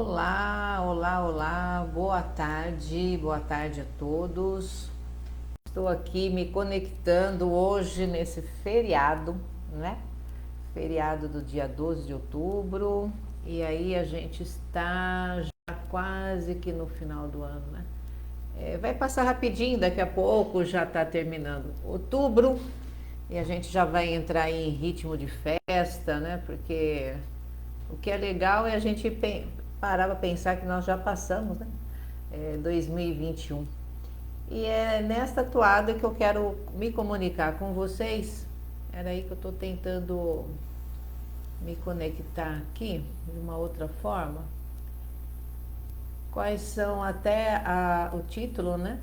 Olá, olá, olá, boa tarde a todos. Estou aqui me conectando hoje nesse feriado, né? Feriado do dia 12 de outubro. E aí a gente está já quase que no final do ano, né? Vai passar rapidinho, daqui a pouco já está terminando outubro e a gente já vai entrar em ritmo de festa, né? Porque o que é legal é a gente parar para pensar que nós já passamos, né? 2021. E é nesta toada que eu quero me comunicar com vocês. Era aí que eu estou tentando me conectar aqui de uma outra forma. Quais são até o título, né?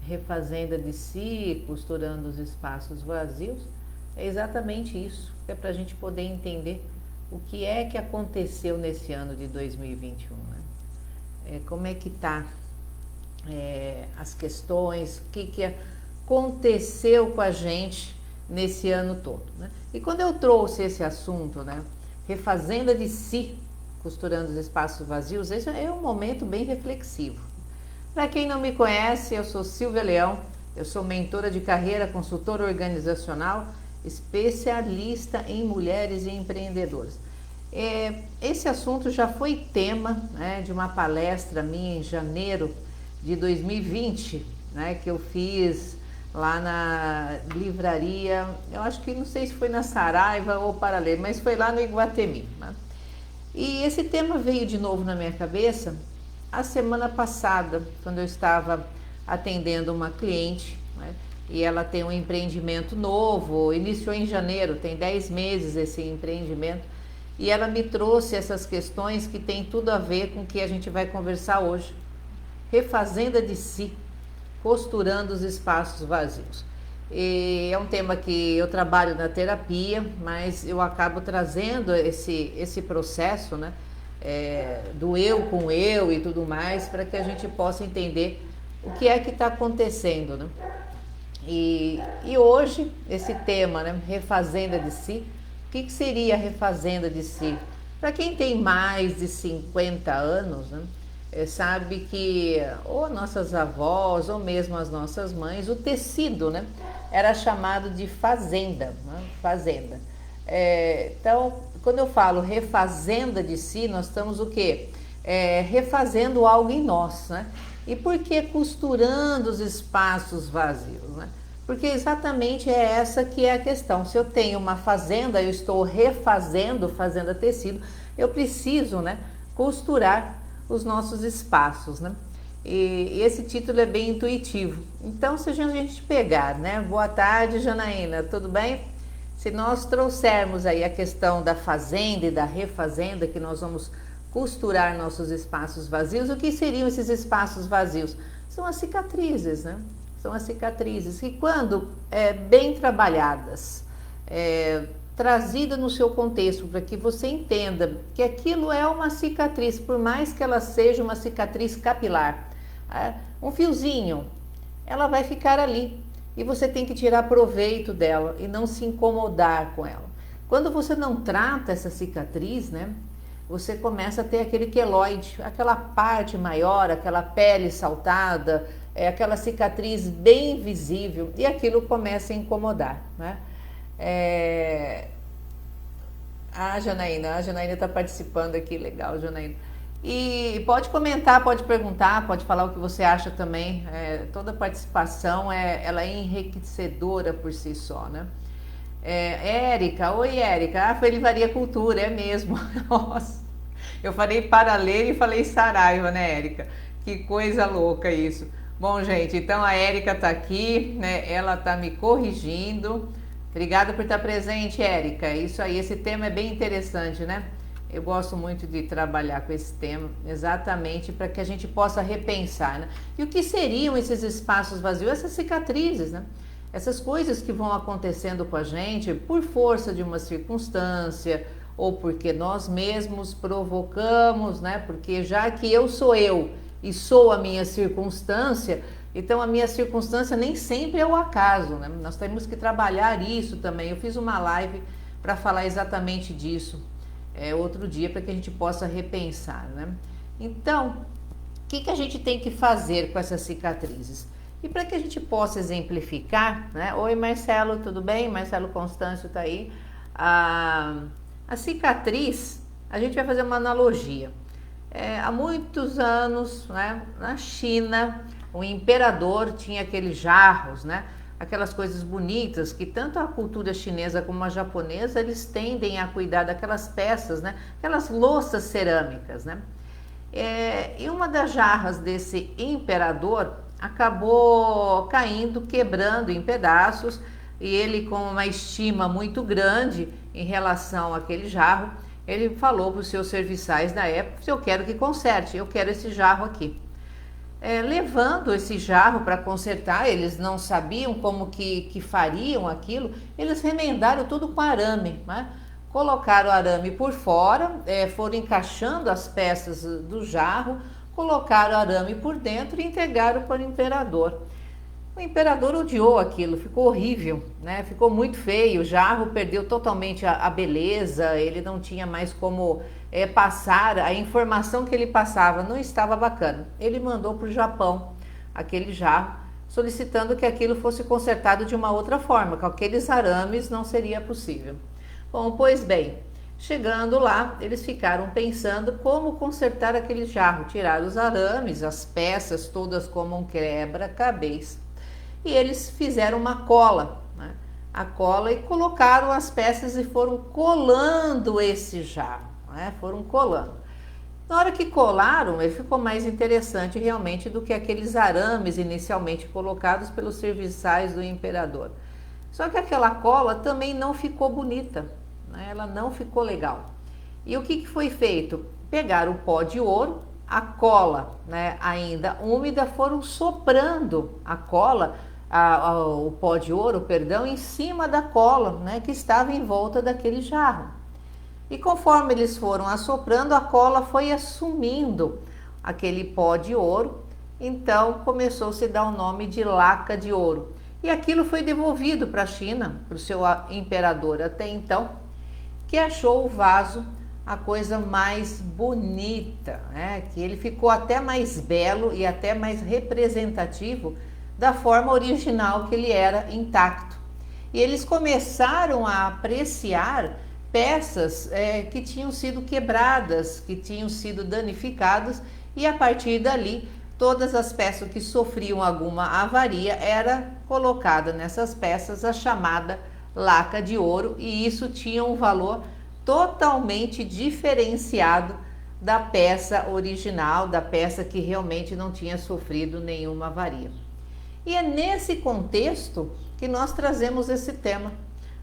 Refazenda de si, costurando os espaços vazios. É exatamente isso, é para a gente poder entender o que é que aconteceu nesse ano de 2021, né? Como é que está as questões, o que aconteceu com a gente nesse ano todo, né? E quando eu trouxe esse assunto, né, refazenda de si, costurando os espaços vazios, esse é um momento bem reflexivo. Para quem não me conhece, eu sou Silvia Leão, eu sou mentora de carreira, consultora organizacional, especialista em mulheres e empreendedoras. Esse assunto já foi tema, né, de uma palestra minha em janeiro de 2020, né, que eu fiz lá na livraria, eu acho que não sei se foi na Saraiva ou Paralelo, mas foi lá no Iguatemi, né? E esse tema veio de novo na minha cabeça a semana passada, quando eu estava atendendo uma cliente, né, e ela tem um empreendimento novo, iniciou em janeiro, tem 10 meses esse empreendimento, e ela me trouxe essas questões que tem tudo a ver com o que a gente vai conversar hoje. Refazenda de si, costurando os espaços vazios. E é um tema que eu trabalho na terapia, mas eu acabo trazendo esse processo, né, do eu com eu e tudo mais, para que a gente possa entender o que é que está acontecendo, né? E hoje, esse tema, né, refazenda de si, o que seria a refazenda de si? Para quem tem mais de 50 anos, né, sabe que ou nossas avós ou mesmo as nossas mães, o tecido, né, era chamado de fazenda, né, fazenda. Então, quando eu falo refazenda de si, nós estamos o quê? Refazendo algo em nós, né? E por que costurando os espaços vazios, né? Porque exatamente é essa que é a questão. Se eu tenho uma fazenda, eu estou refazendo, fazenda tecido, eu preciso, né, costurar os nossos espaços, né? E esse título é bem intuitivo. Então, se a gente pegar, né? Boa tarde, Janaína, tudo bem? Se nós trouxermos aí a questão da fazenda e da refazenda, que nós vamos costurar nossos espaços vazios, o que seriam esses espaços vazios? São as cicatrizes, né? São as cicatrizes que, quando bem trabalhadas, trazida no seu contexto, para que você entenda que aquilo é uma cicatriz, por mais que ela seja uma cicatriz capilar, um fiozinho, ela vai ficar ali e você tem que tirar proveito dela e não se incomodar com ela. Quando você não trata essa cicatriz, né, você começa a ter aquele queloide, aquela parte maior, aquela pele saltada, aquela cicatriz bem visível, e aquilo começa a incomodar, né? A Janaína está participando aqui, legal, Janaína. E pode comentar, pode perguntar, pode falar o que você acha também. Toda participação ela é enriquecedora por si só, né? Érica, oi Érica, foi Livraria Cultura, é mesmo. Nossa, eu falei Paralelo e falei Saraiva, né, Érica? Que coisa louca isso. Bom, gente, então a Érica tá aqui, né? Ela tá me corrigindo. Obrigada por estar presente, Érica. Isso aí, esse tema é bem interessante, né? Eu gosto muito de trabalhar com esse tema, exatamente para que a gente possa repensar, né? E o que seriam esses espaços vazios? Essas cicatrizes, né? Essas coisas que vão acontecendo com a gente por força de uma circunstância ou porque nós mesmos provocamos, né? Porque já que eu sou eu e sou a minha circunstância, então a minha circunstância nem sempre é o acaso, né? Nós temos que trabalhar isso também. Eu fiz uma live para falar exatamente disso outro dia, para que a gente possa repensar, né? Então, o que a gente tem que fazer com essas cicatrizes? E para que a gente possa exemplificar, né? Oi, Marcelo, tudo bem? Marcelo Constâncio está aí. A cicatriz, a gente vai fazer uma analogia. Há muitos anos, né, na China, o imperador tinha aqueles jarros, né? Aquelas coisas bonitas que tanto a cultura chinesa como a japonesa, eles tendem a cuidar daquelas peças, né? Aquelas louças cerâmicas, né? E uma das jarras desse imperador acabou caindo, quebrando em pedaços, e ele, com uma estima muito grande em relação àquele jarro, ele falou para os seus serviçais da época: eu quero que conserte, eu quero esse jarro aqui. Levando esse jarro para consertar, eles não sabiam como que fariam aquilo, eles remendaram tudo com arame, né? Colocaram o arame por fora, foram encaixando as peças do jarro, colocaram o arame por dentro e entregaram para o imperador. O imperador odiou aquilo, ficou horrível, né? Ficou muito feio, o jarro perdeu totalmente a beleza, ele não tinha mais como passar, a informação que ele passava não estava bacana. Ele mandou para o Japão aquele jarro, solicitando que aquilo fosse consertado de uma outra forma, com aqueles arames não seria possível. Bom, pois bem, chegando lá, eles ficaram pensando como consertar aquele jarro, tirar os arames, as peças todas como um quebra-cabeça. E eles fizeram uma cola, né? A cola, e colocaram as peças e foram colando esse jarro, né? Foram colando. Na hora que colaram, ele ficou mais interessante realmente do que aqueles arames inicialmente colocados pelos serviçais do imperador. Só que aquela cola também não ficou bonita, né? Ela não ficou legal. E o que foi feito? Pegaram o pó de ouro, a cola, né, ainda úmida, foram soprando a cola, o pó de ouro, perdão, em cima da cola, né, que estava em volta daquele jarro. E conforme eles foram assoprando, a cola foi assumindo aquele pó de ouro, então começou-se a dar o nome de laca de ouro. E aquilo foi devolvido para a China, para o seu imperador até então, que achou o vaso a coisa mais bonita, né? Que ele ficou até mais belo e até mais representativo da forma original que ele era, intacto. E eles começaram a apreciar peças que tinham sido quebradas, que tinham sido danificadas, e a partir dali todas as peças que sofriam alguma avaria era colocada nessas peças a chamada laca de ouro, e isso tinha um valor totalmente diferenciado da peça original, da peça que realmente não tinha sofrido nenhuma avaria. E é nesse contexto que nós trazemos esse tema,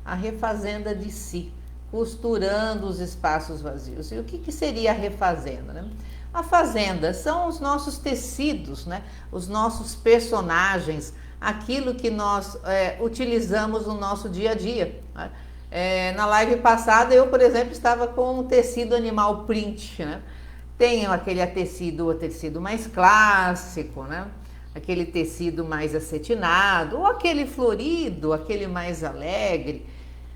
a refazenda de si, costurando os espaços vazios. E o que seria a refazenda, né? A fazenda são os nossos tecidos, né? Os nossos personagens, aquilo que nós utilizamos no nosso dia a dia, né? Na live passada eu, por exemplo, estava com um tecido animal print, né? Tenho aquele tecido mais clássico, né? Aquele tecido mais acetinado, ou aquele florido, aquele mais alegre.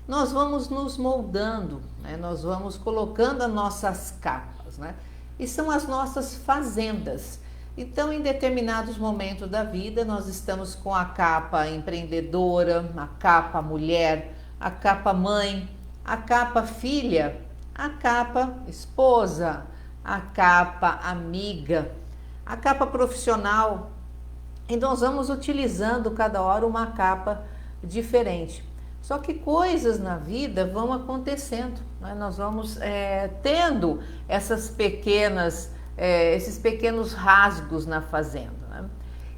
Nós vamos nos moldando, né? Nós vamos colocando as nossas capas, né? E são as nossas fazendas. Então, em determinados momentos da vida, nós estamos com a capa empreendedora, a capa mulher, a capa mãe, a capa filha, a capa esposa, a capa amiga, a capa profissional. E nós vamos utilizando cada hora uma capa diferente. Só que coisas na vida vão acontecendo, né? Nós vamos tendo esses pequenos rasgos na fazenda, né?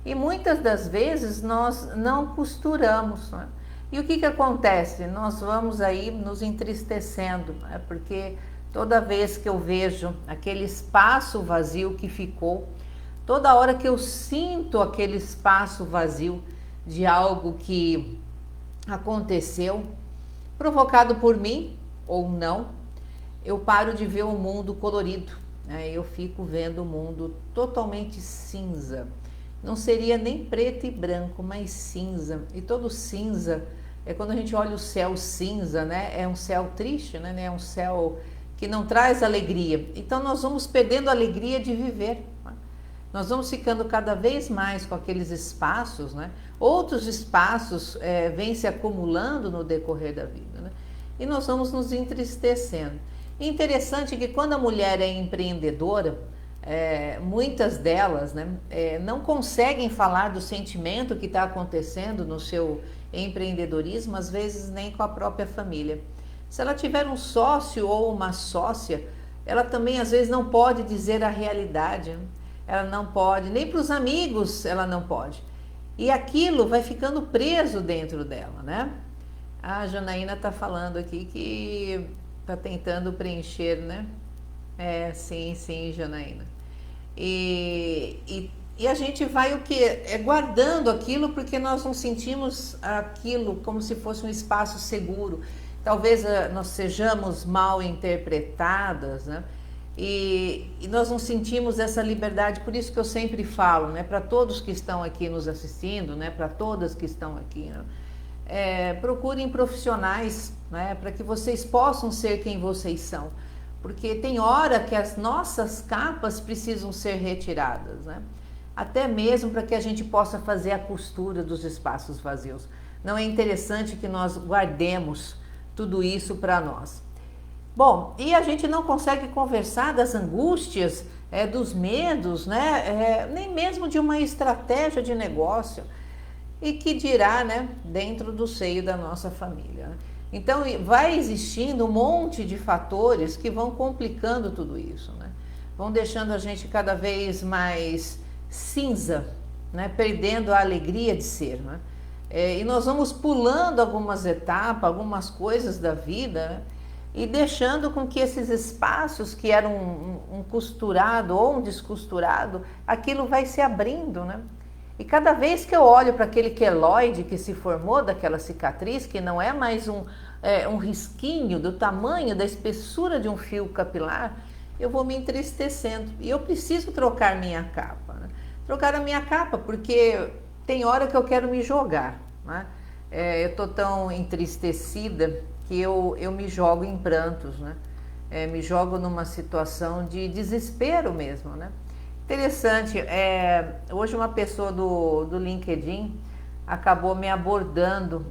E muitas das vezes nós não costuramos, né? E o que acontece? Nós vamos aí nos entristecendo, né? Porque toda vez que eu vejo aquele espaço vazio que ficou, toda hora que eu sinto aquele espaço vazio de algo que aconteceu, provocado por mim ou não, eu paro de ver o mundo colorido, né? Eu fico vendo o mundo totalmente cinza. Não seria nem preto e branco, mas cinza. E todo cinza, quando a gente olha o céu cinza, né? É um céu triste, né? É um céu que não traz alegria. Então nós vamos perdendo a alegria de viver. Nós vamos ficando cada vez mais com aqueles espaços, né? Outros espaços vêm se acumulando no decorrer da vida, né? E nós vamos nos entristecendo. Interessante que quando a mulher é empreendedora, muitas delas, né, não conseguem falar do sentimento que está acontecendo no seu empreendedorismo, às vezes nem com a própria família. Se ela tiver um sócio ou uma sócia, ela também às vezes não pode dizer a realidade, né? Ela não pode, nem para os amigos ela não pode. E aquilo vai ficando preso dentro dela, né? A Janaína está falando aqui que está tentando preencher, né? Sim, Janaína. E a gente vai o quê? Guardando aquilo porque nós não sentimos aquilo como se fosse um espaço seguro. Talvez nós sejamos mal interpretadas, né? E nós não sentimos essa liberdade, por isso que eu sempre falo, né, para todos que estão aqui nos assistindo, né, para todas que estão aqui, né, procurem profissionais, né, para que vocês possam ser quem vocês são, porque tem hora que as nossas capas precisam ser retiradas, né, até mesmo para que a gente possa fazer a costura dos espaços vazios. Não é interessante que nós guardemos tudo isso para nós. Bom, e a gente não consegue conversar das angústias, dos medos, né? Nem mesmo de uma estratégia de negócio, e que dirá, né, dentro do seio da nossa família, né? Então, vai existindo um monte de fatores que vão complicando tudo isso, né? Vão deixando a gente cada vez mais cinza, né? Perdendo a alegria de ser, né? E nós vamos pulando algumas etapas, algumas coisas da vida, né? E deixando com que esses espaços que eram um costurado ou um descosturado, aquilo vai se abrindo, né? E cada vez que eu olho para aquele queloide que se formou daquela cicatriz, que não é mais um risquinho do tamanho, da espessura de um fio capilar, eu vou me entristecendo. E eu preciso trocar minha capa, né? Trocar a minha capa, porque tem hora que eu quero me jogar, né? Eu estou tão entristecida que eu me jogo em prantos, né? Me jogo numa situação de desespero mesmo, né? Interessante, hoje uma pessoa do LinkedIn acabou me abordando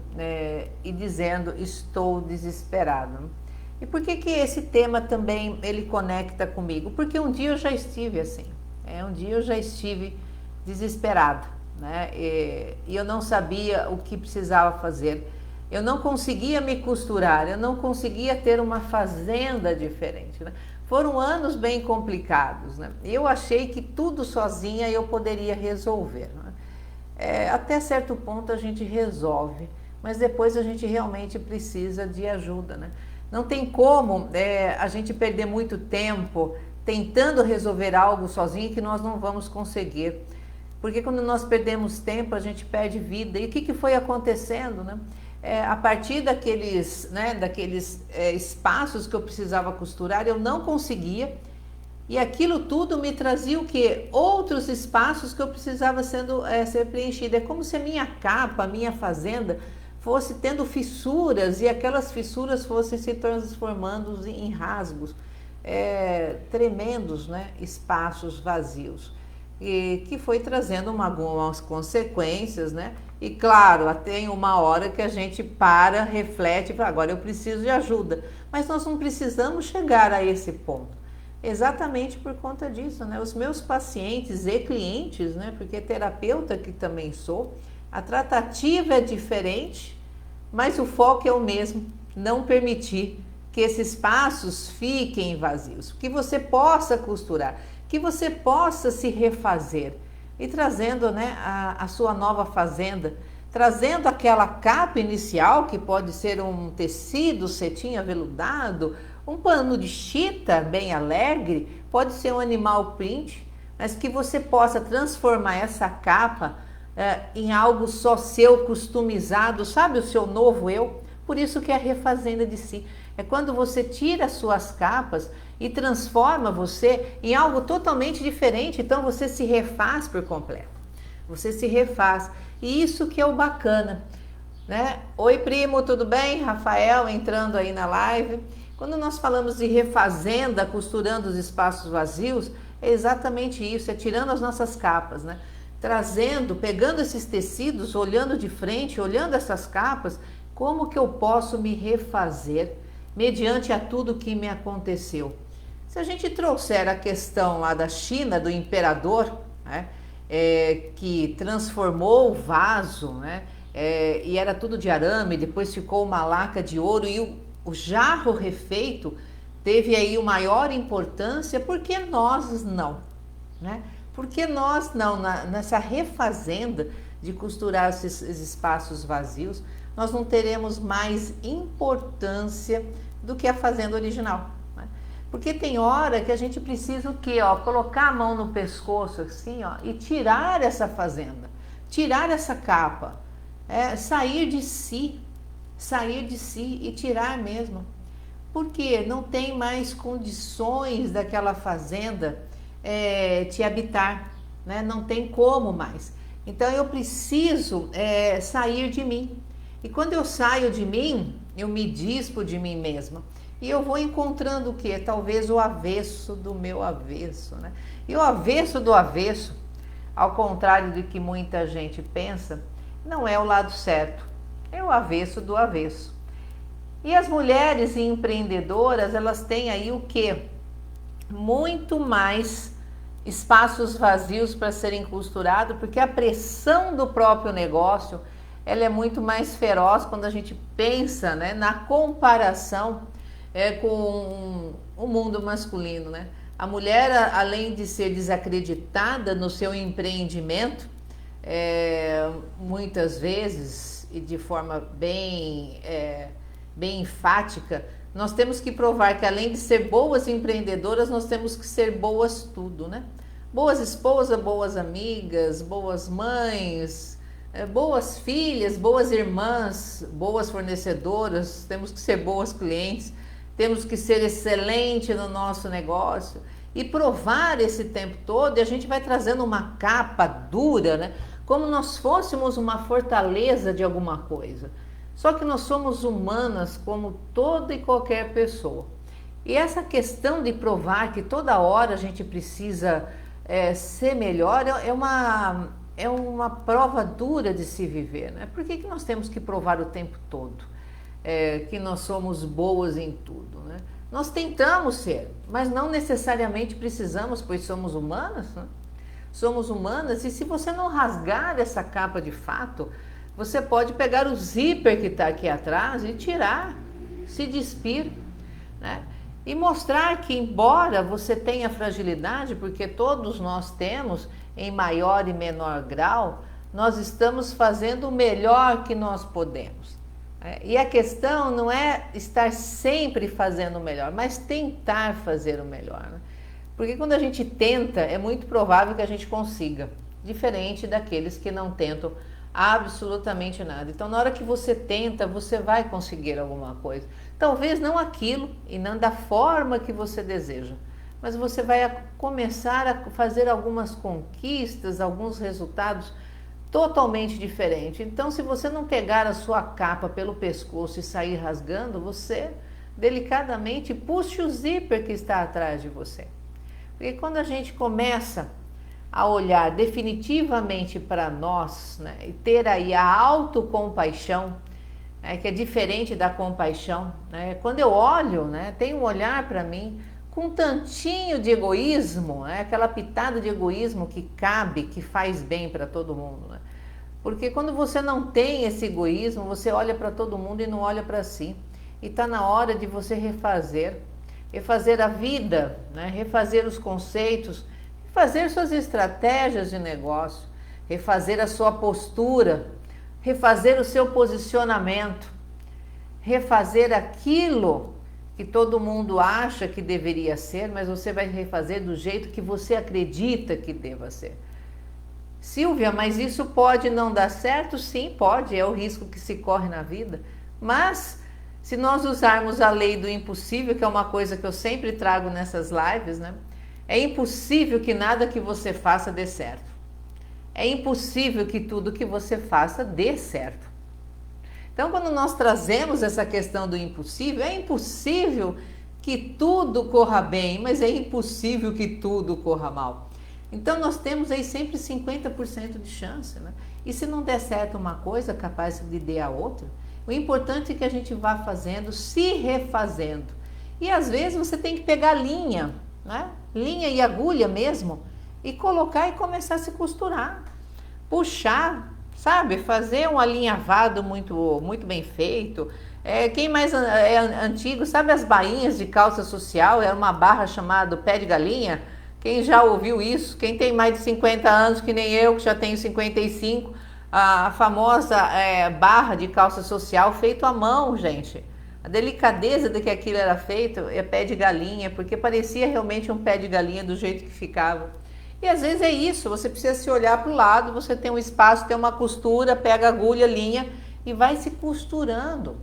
e dizendo: estou desesperado. E por que esse tema também ele conecta comigo? Porque um dia eu já estive assim, um dia eu já estive desesperada, né? E eu não sabia o que precisava fazer. Eu não conseguia me costurar, eu não conseguia ter uma fazenda diferente, né? Foram anos bem complicados, né? Eu achei que tudo sozinha eu poderia resolver, né? Até certo ponto a gente resolve, mas depois a gente realmente precisa de ajuda, né? Não tem como a gente perder muito tempo tentando resolver algo sozinho que nós não vamos conseguir. Porque quando nós perdemos tempo, a gente perde vida. E o que foi acontecendo, né? A partir daqueles espaços que eu precisava costurar, eu não conseguia, e aquilo tudo me trazia o quê? Outros espaços que eu precisava ser preenchido. É como se a minha capa, a minha fazenda, fosse tendo fissuras, e aquelas fissuras fossem se transformando em rasgos, tremendos, né? Espaços vazios, e que foi trazendo algumas consequências, né? E claro, tem uma hora que a gente para, reflete e fala: agora eu preciso de ajuda. Mas nós não precisamos chegar a esse ponto. Exatamente por conta disso, né? Os meus pacientes e clientes, né? Porque terapeuta que também sou, a tratativa é diferente, mas o foco é o mesmo: não permitir que esses espaços fiquem vazios, que você possa costurar, que você possa se refazer. E trazendo, né, a sua nova fazenda, trazendo aquela capa inicial, que pode ser um tecido cetim aveludado, um pano de chita bem alegre, pode ser um animal print, mas que você possa transformar essa capa em algo só seu, customizado, sabe, o seu novo eu. Por isso que é a refazenda de si. É quando você tira as suas capas e transforma você em algo totalmente diferente. Então você se refaz por completo. Você se refaz. E isso que é o bacana, né? Oi, primo, tudo bem? Rafael entrando aí na live. Quando nós falamos de refazenda, costurando os espaços vazios, é exatamente isso, é tirando as nossas capas, né? Trazendo, pegando esses tecidos, olhando de frente, olhando essas capas, como que eu posso me refazer mediante a tudo que me aconteceu. Se a gente trouxer a questão lá da China, do imperador, né, que transformou o vaso, né, e era tudo de arame, depois ficou uma laca de ouro, e o jarro refeito teve aí uma maior importância, porque nós não, né? Porque nós não, nessa refazenda de costurar esses espaços vazios, nós não teremos mais importância do que a fazenda original, né? Porque tem hora que a gente precisa o quê? Ó, colocar a mão no pescoço assim, ó, e tirar essa fazenda, tirar essa capa, sair de si e tirar mesmo. Porque não tem mais condições daquela fazenda te habitar, né? Não tem como mais. Então eu preciso sair de mim. E quando eu saio de mim, eu me dispo de mim mesma. E eu vou encontrando o quê? Talvez o avesso do meu avesso, né? E o avesso do avesso, ao contrário do que muita gente pensa, não é o lado certo. É o avesso do avesso. E as mulheres empreendedoras, elas têm aí o quê? Muito mais espaços vazios para serem costurados, porque a pressão do próprio negócio, ela é muito mais feroz quando a gente pensa, né, na comparação com o mundo masculino, né? A mulher, além de ser desacreditada no seu empreendimento, muitas vezes, e de forma bem enfática, nós temos que provar que além de ser boas empreendedoras, nós temos que ser boas tudo, né? Boas esposas, boas amigas, boas mães, boas filhas, boas irmãs, boas fornecedoras, temos que ser boas clientes, temos que ser excelente no nosso negócio e provar esse tempo todo, e a gente vai trazendo uma capa dura, né? Como nós fôssemos uma fortaleza de alguma coisa. Só que nós somos humanas como toda e qualquer pessoa. E essa questão de provar que toda hora a gente precisa ser melhor é uma prova dura de se viver, né? Por que nós temos que provar o tempo todo que nós somos boas em tudo, né? Nós tentamos ser, mas não necessariamente precisamos, pois somos humanas, né? Somos humanas, e se você não rasgar essa capa de fato, você pode pegar o zíper que está aqui atrás e tirar, se despir, né? E mostrar que, embora você tenha fragilidade, porque todos nós temos, em maior e menor grau, nós estamos fazendo o melhor que nós podemos. E a questão não é estar sempre fazendo o melhor, mas tentar fazer o melhor, né? Porque quando a gente tenta, é muito provável que a gente consiga, diferente daqueles que não tentam absolutamente nada. Então, na hora que você tenta, você vai conseguir alguma coisa. Talvez não aquilo e não da forma que você deseja, mas você vai começar a fazer algumas conquistas, alguns resultados totalmente diferentes. Então, se você não pegar a sua capa pelo pescoço e sair rasgando, você delicadamente puxe o zíper que está atrás de você. Porque quando a gente começa a olhar definitivamente para nós, né, e ter aí a autocompaixão, que é diferente da compaixão, né? Quando eu olho, né, tem um olhar para mim com um tantinho de egoísmo, né, aquela pitada de egoísmo que cabe, que faz bem para todo mundo, né? Porque quando você não tem esse egoísmo, você olha para todo mundo e não olha para si. E está na hora de você refazer a vida, né? Refazer os conceitos, refazer suas estratégias de negócio, refazer a sua postura, refazer o seu posicionamento, refazer aquilo que todo mundo acha que deveria ser, mas você vai refazer do jeito que você acredita que deva ser. Silvia, mas isso pode não dar certo? Sim, pode, é o risco que se corre na vida, mas se nós usarmos a lei do impossível, que é uma coisa que eu sempre trago nessas lives, né? É impossível que nada que você faça dê certo. É impossível que tudo que você faça dê certo. Então, quando nós trazemos essa questão do impossível, é impossível que tudo corra bem, mas é impossível que tudo corra mal. Então, nós temos aí sempre 50% de chance, né? E se não der certo uma coisa, capaz de dar a outra. O importante é que a gente vá fazendo, se refazendo. E às vezes você tem que pegar linha, né? Linha e agulha mesmo, e colocar e começar a se costurar. Puxar, sabe? Fazer um alinhavado muito bem feito. Quem mais é antigo, sabe as bainhas de calça social? Era uma barra chamada pé de galinha. Quem já ouviu isso? Quem tem mais de 50 anos, que nem eu, que já tenho 55, a famosa barra de calça social feito à mão, gente. A delicadeza de que aquilo era feito é pé de galinha, porque parecia realmente um pé de galinha do jeito que ficava. E às vezes é isso, você precisa se olhar para o lado, você tem um espaço, tem uma costura, pega agulha, linha e vai se costurando.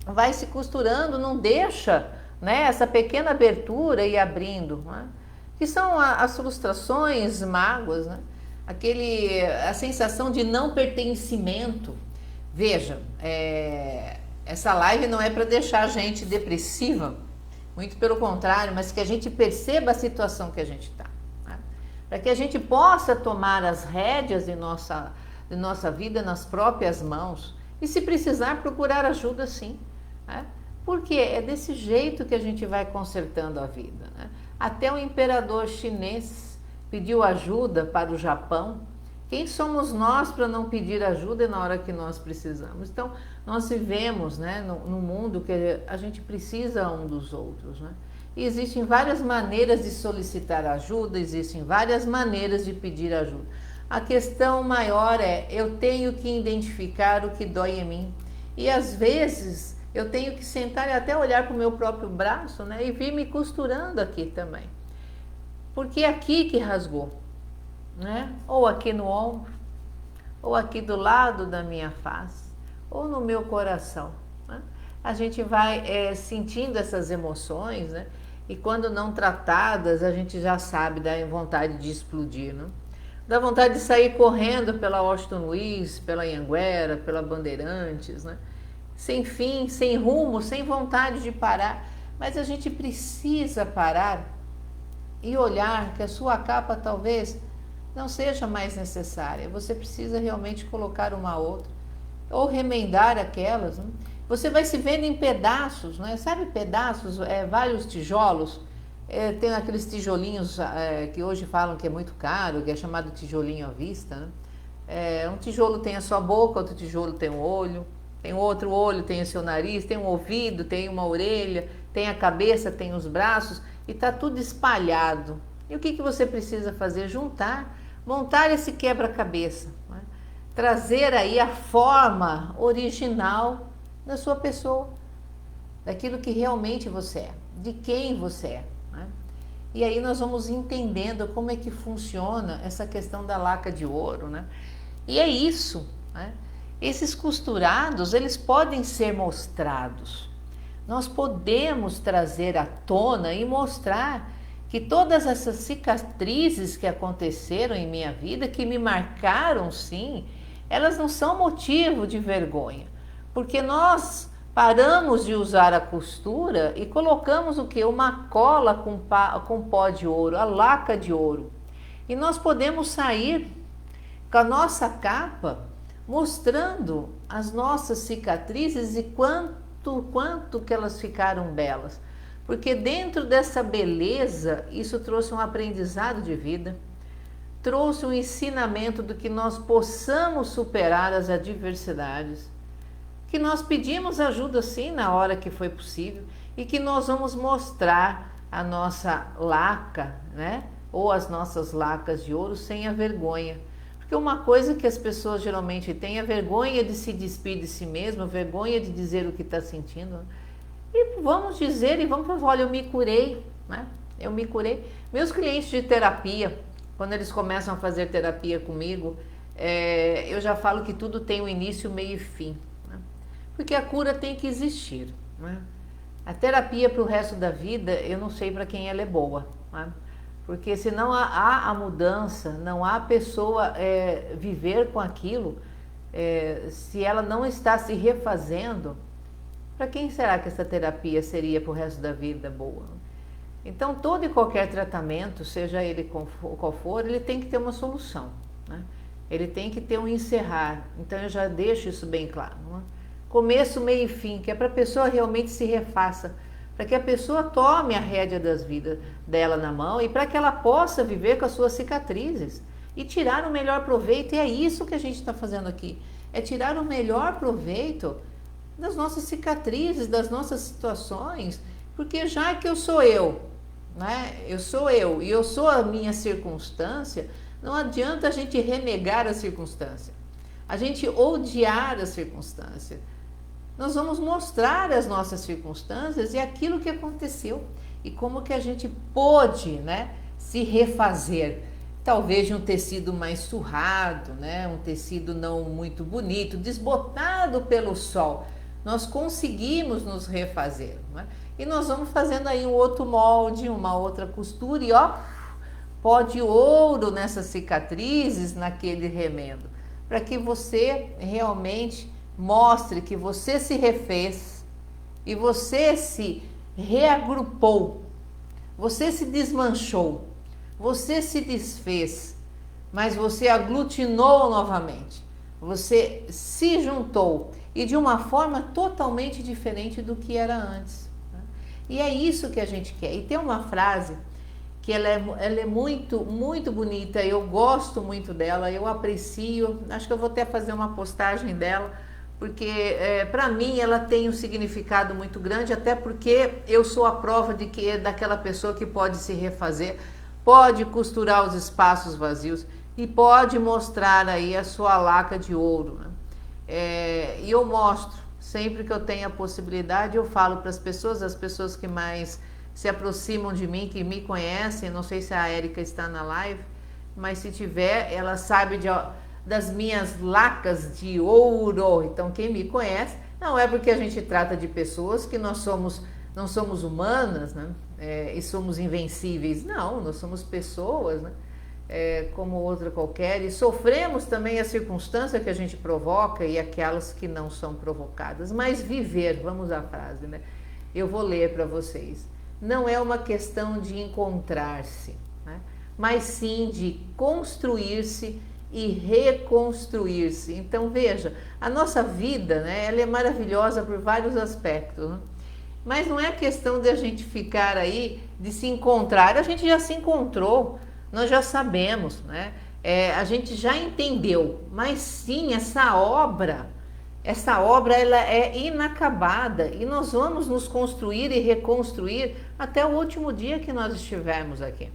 Vai se costurando, não deixa, né, essa pequena abertura ir abrindo, né? Que são as frustrações, mágoas, né? A sensação de não pertencimento. Veja, essa live não é para deixar a gente depressiva, muito pelo contrário, mas que a gente perceba a situação que a gente está, né? Para que a gente possa tomar as rédeas de nossa vida nas próprias mãos e, se precisar, procurar ajuda, sim, né? Porque é desse jeito que a gente vai consertando a vida, né? Até o imperador chinês pediu ajuda para o Japão. Quem somos nós para não pedir ajuda na hora que nós precisamos? Então, nós vivemos, né, num mundo que a gente precisa um dos outros, né? E existem várias maneiras de solicitar ajuda, existem várias maneiras de pedir ajuda. A questão maior eu tenho que identificar o que dói em mim. E às vezes eu tenho que sentar e até olhar para o meu próprio braço, né, e vir me costurando aqui também. Porque é aqui que rasgou, né? Ou aqui no ombro, ou aqui do lado da minha face, ou no meu coração, né? A gente vai sentindo essas emoções, né? E quando não tratadas, a gente já sabe, dá vontade de explodir, né? Dá vontade de sair correndo pela Washington Luiz, pela Anhanguera, pela Bandeirantes, né? Sem fim, sem rumo, sem vontade de parar. Mas a gente precisa parar e olhar que a sua capa talvez não seja mais necessária. Você precisa realmente colocar uma outra, ou remendar aquelas, né? Você vai se vendo em pedaços, né? Sabe pedaços, vários tijolos, tem aqueles tijolinhos que hoje falam que é muito caro, que é chamado tijolinho à vista, né? Um tijolo tem a sua boca, outro tijolo tem um olho, tem outro olho, tem o seu nariz, tem um ouvido, tem uma orelha, tem a cabeça, tem os braços, e está tudo espalhado. E o que você precisa fazer? Juntar, montar esse quebra-cabeça, né? Trazer aí a forma original da sua pessoa, daquilo que realmente você é, de quem você é, né? E aí nós vamos entendendo como é que funciona essa questão da laca de ouro, né? E é isso, né? Esses costurados, eles podem ser mostrados. Nós podemos trazer à tona e mostrar que todas essas cicatrizes que aconteceram em minha vida, que me marcaram, sim, elas não são motivo de vergonha, porque nós paramos de usar a costura e colocamos o que? Uma cola com pó de ouro, a laca de ouro. E nós podemos sair com a nossa capa mostrando as nossas cicatrizes e quanto que elas ficaram belas. Porque dentro dessa beleza, isso trouxe um aprendizado de vida, trouxe um ensinamento do que nós possamos superar as adversidades, que nós pedimos ajuda sim na hora que foi possível e que nós vamos mostrar a nossa laca, né? Ou as nossas lacas de ouro sem a vergonha. Porque uma coisa que as pessoas geralmente têm é vergonha de se despir de si mesma, vergonha de dizer o que está sentindo. E vamos dizer, e vamos falar, olha, eu me curei, né? Eu me curei. Meus clientes de terapia, quando eles começam a fazer terapia comigo, eu já falo que tudo tem um início, meio e fim, né? Porque a cura tem que existir, né? A terapia para o resto da vida, eu não sei para quem ela é boa, né? Porque se não há a mudança, não há a pessoa viver com aquilo, se ela não está se refazendo, para quem será que essa terapia seria para o resto da vida boa? Então, todo e qualquer tratamento, seja ele qual for, ele tem que ter uma solução, né? Ele tem que ter um encerrar. Então, eu já deixo isso bem claro, né? Começo, meio e fim, que é para a pessoa realmente se refaça, para que a pessoa tome a rédea das vidas dela na mão e para que ela possa viver com as suas cicatrizes e tirar o melhor proveito. E é isso que a gente está fazendo aqui, é tirar o melhor proveito das nossas cicatrizes, das nossas situações, porque já que eu sou eu, né? Eu sou eu e eu sou a minha circunstância, não adianta a gente renegar a circunstância, a gente odiar a circunstância. Nós vamos mostrar as nossas circunstâncias e aquilo que aconteceu e como que a gente pôde, né, se refazer. Talvez de um tecido mais surrado, né, um tecido não muito bonito, desbotado pelo sol. Nós conseguimos nos refazer, né? E nós vamos fazendo aí um outro molde, uma outra costura e ó, pó de ouro nessas cicatrizes, naquele remendo, para que você realmente mostre que você se refez e você se reagrupou, você se desmanchou, você se desfez, mas você aglutinou novamente, você se juntou e de uma forma totalmente diferente do que era antes, né? E é isso que a gente quer. E tem uma frase que ela é muito, muito bonita, eu gosto muito dela, eu aprecio, acho que eu vou até fazer uma postagem dela, porque para mim ela tem um significado muito grande, até porque eu sou a prova de que é daquela pessoa que pode se refazer, pode costurar os espaços vazios e pode mostrar aí a sua laca de ouro, né? E eu mostro, sempre que eu tenho a possibilidade, eu falo para as pessoas que mais se aproximam de mim, que me conhecem, não sei se a Érica está na live, mas se tiver, ela sabe das minhas lacas de ouro. Então, quem me conhece, não é porque a gente trata de pessoas que não somos humanas, né? E somos invencíveis. Não, nós somos pessoas, né? Como outra qualquer, e sofremos também a circunstância que a gente provoca e aquelas que não são provocadas. Mas viver, vamos à frase, né? Eu vou ler para vocês. Não é uma questão de encontrar-se, né? Mas sim de construir-se e reconstruir-se. Então veja, a nossa vida, né, ela é maravilhosa por vários aspectos, né? Mas não é questão de a gente ficar aí, de se encontrar. A gente já se encontrou, nós já sabemos, né? A gente já entendeu, mas sim, essa obra ela é inacabada e nós vamos nos construir e reconstruir até o último dia que nós estivermos aqui.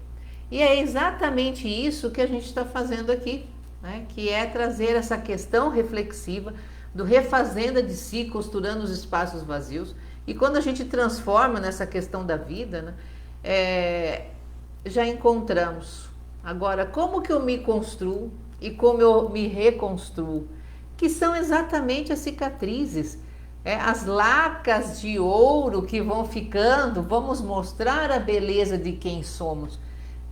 E é exatamente isso que a gente está fazendo aqui, né? Que é trazer essa questão reflexiva do refazenda de si, costurando os espaços vazios. E quando a gente transforma nessa questão da vida, né, já encontramos. Agora, como que eu me construo e como eu me reconstruo? Que são exatamente as cicatrizes, as lacas de ouro que vão ficando, vamos mostrar a beleza de quem somos.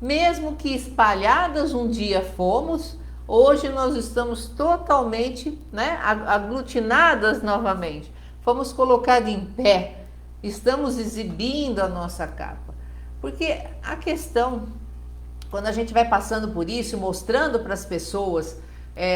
Mesmo que espalhadas um dia fomos, hoje nós estamos totalmente, né, aglutinadas novamente. Fomos colocados em pé, estamos exibindo a nossa capa. Porque a questão, quando a gente vai passando por isso, mostrando para as pessoas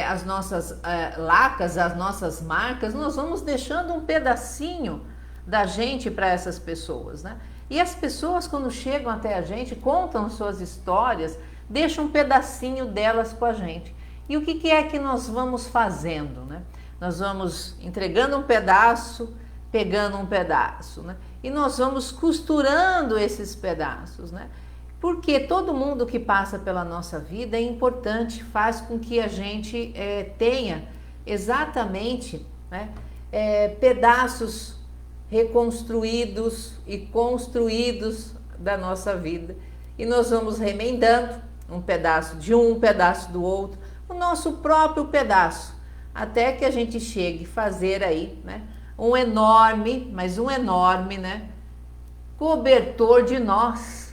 as nossas lacas, as nossas marcas, nós vamos deixando um pedacinho da gente para essas pessoas, né? E as pessoas, quando chegam até a gente, contam suas histórias, deixam um pedacinho delas com a gente. E o que é que nós vamos fazendo, né? Nós vamos entregando um pedaço, pegando um pedaço, né? E nós vamos costurando esses pedaços, né? Porque todo mundo que passa pela nossa vida é importante, faz com que a gente tenha exatamente, né, pedaços reconstruídos e construídos da nossa vida. E nós vamos remendando um pedaço de um pedaço do outro, o nosso próprio pedaço, até que a gente chegue a fazer aí, né, um enorme, mas um enorme, né, cobertor de nós.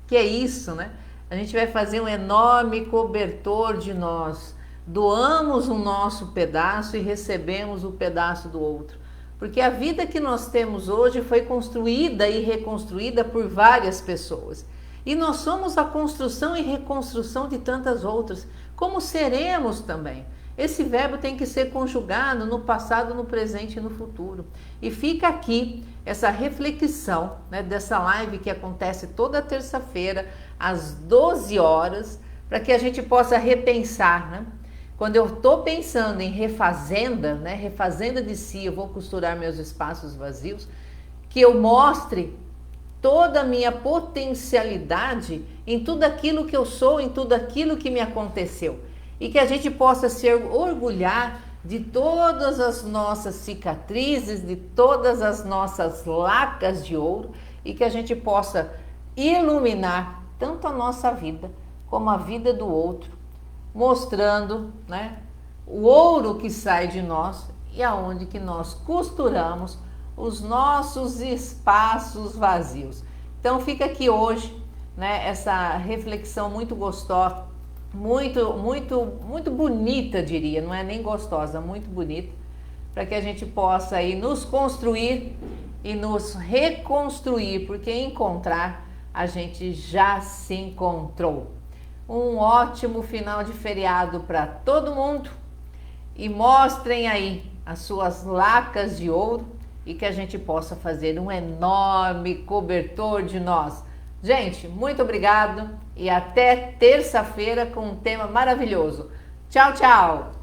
Que é isso, né? A gente vai fazer um enorme cobertor de nós, doamos o nosso pedaço e recebemos o pedaço do outro. Porque a vida que nós temos hoje foi construída e reconstruída por várias pessoas. E nós somos a construção e reconstrução de tantas outras, como seremos também. Esse verbo tem que ser conjugado no passado, no presente e no futuro. E fica aqui essa reflexão, né, dessa live que acontece toda terça-feira, às 12 horas, para que a gente possa repensar, né? Quando eu estou pensando em refazenda, né, refazenda de si, eu vou costurar meus espaços vazios, que eu mostre toda a minha potencialidade em tudo aquilo que eu sou, em tudo aquilo que me aconteceu. E que a gente possa se orgulhar de todas as nossas cicatrizes, de todas as nossas lacas de ouro, e que a gente possa iluminar tanto a nossa vida como a vida do outro, mostrando, né, o ouro que sai de nós e aonde que nós costuramos os nossos espaços vazios. Então fica aqui hoje, né, essa reflexão muito gostosa, muito bonita, diria, não é nem gostosa, muito bonita, para que a gente possa aí nos construir e nos reconstruir, porque encontrar a gente já se encontrou. Um ótimo final de feriado para todo mundo e mostrem aí as suas lacas de ouro e que a gente possa fazer um enorme cobertor de nós. Gente, muito obrigado e até terça-feira com um tema maravilhoso. Tchau, tchau!